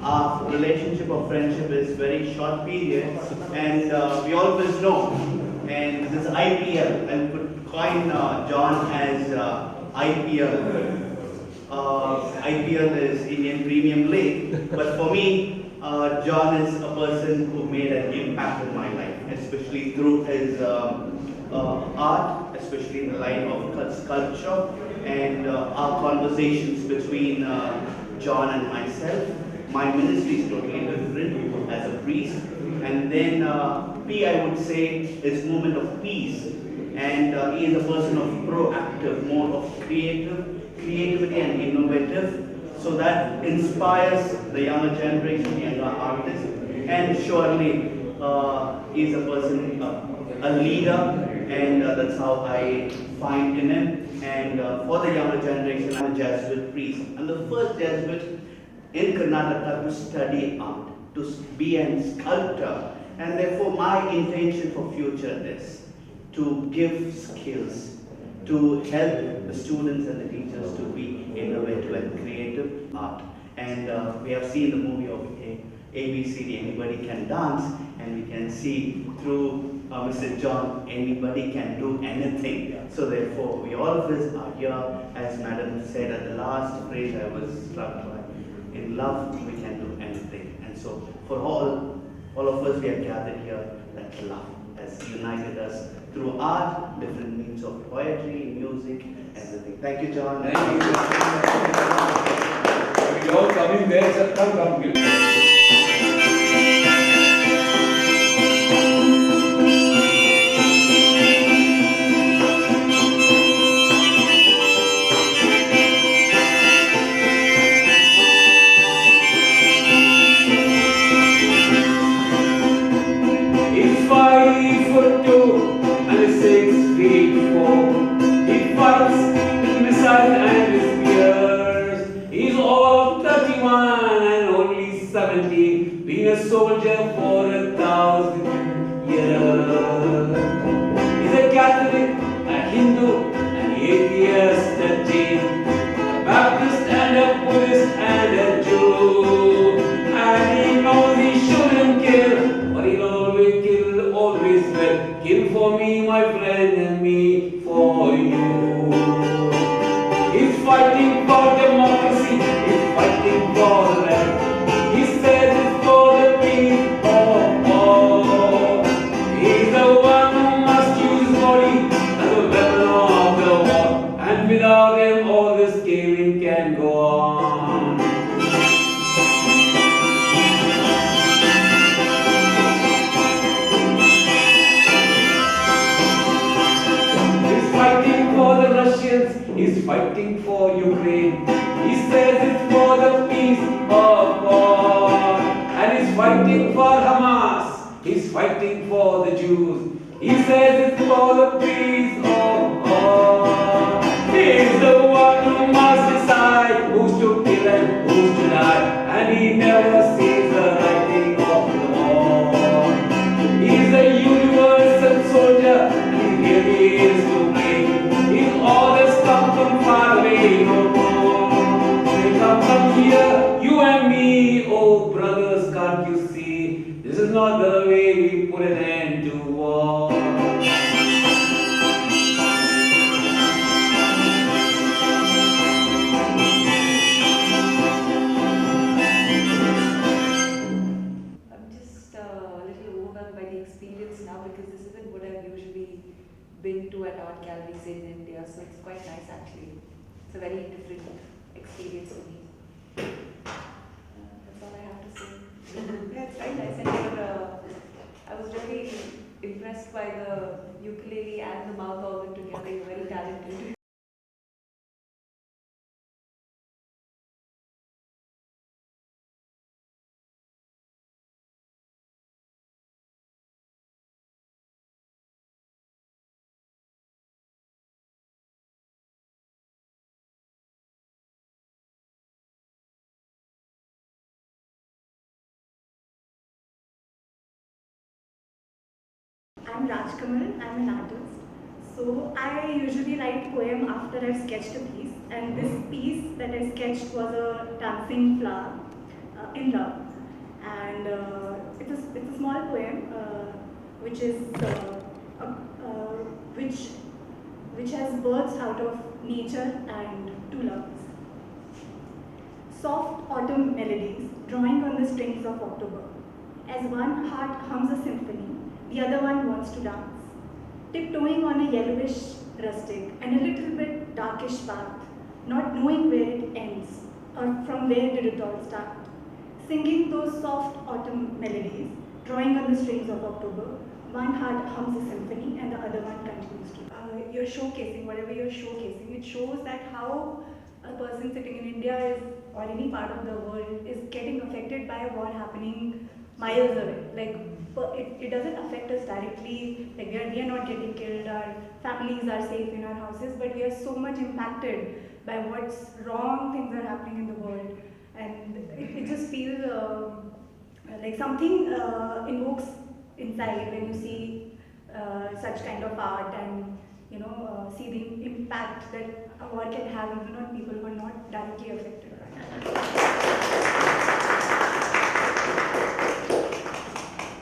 our relationship of friendship is very short period, and we always know. And this is IPL. I could coin John as IPL. IPL is Indian Premium League, but for me, John is a person who made an impact in my life, especially through his art, especially in the line of sculpture, and our conversations between John and myself. My ministry is totally different as a priest, and then P, I would say, is movement of peace, and he is a person of proactive, more of creativity and innovative, so that inspires the younger generation, younger artists, and surely he is a person, a leader, and that's how I find in him. And for the younger generation, I'm a Jesuit priest. I'm the first Jesuit in Karnataka to study art, to be a sculptor, and therefore my intention for future is to give skills, to help the students and the teachers to be innovative and creative art. And we have seen the movie of ABCD, Anybody Can Dance, and we can see through Mr. John, anybody can do anything. So therefore, we all of us are here, as Madam said at the last phrase I was struck by. In love, we can do anything. And so, for all of us, we are gathered here, that love has united us through art, different means of poetry, music, everything. Thank you, John. Thank you. We all coming there, sir. Come. Being a soldier for 1,000 years. He's a Catholic, a Hindu, an atheist, a Jain, a Baptist and a Buddhist and a Jew. And he knows he shouldn't kill, but he'll always kill, always well. Kill for me, my friend, and me for you. He's fighting for democracy, he's fighting for the right. He says it's for the peace of all. He's the one who must use his body as a weapon of the war. And without him, all this gaming can go on. He's fighting for the Russians, he's fighting for Ukraine. He says it's for the peace of God. And he's fighting for Hamas. He's fighting for the Jews. He says it's for the peace of God. He's the one who must decide who's to kill and who's to die. And he never sees the writing of the wall. He's a universal soldier, and he really is to blame. His orders come from far away, no more. They come from here, you and me, oh brothers, can't you see? This is not the way we put an end to war. I'm just a little overwhelmed by the experience now because this isn't what I've usually been to at art galleries in India, so it's quite nice actually. It's a very different experience for me. That's all I have to say. Yeah, it's very nice, and I was really impressed by the ukulele and the mouth organ together. You're very talented. I'm Rajkamal, I'm an artist. So I usually write poem after I've sketched a piece, and this piece that I sketched was a dancing flower. in love. And it's a small poem which is which has birds out of nature and two loves. Soft autumn melodies drawing on the strings of October. As one heart hums a symphony, the other one wants to dance. Tiptoeing on a yellowish rustic and a little bit darkish path, not knowing where it ends or from where did it all start. Singing those soft autumn melodies, drawing on the strings of October, one heart hums a symphony and the other one continues to. You're showcasing, whatever you're showcasing, it shows that how a person sitting in India is, or any part of the world, is getting affected by a war happening miles away. Like, it doesn't affect us directly, like we are not getting killed, our families are safe in our houses, but we are so much impacted by what's wrong things are happening in the world. And it just feels like something invokes inside when you see such kind of art and see the impact that a war can have even on people who are not directly affected.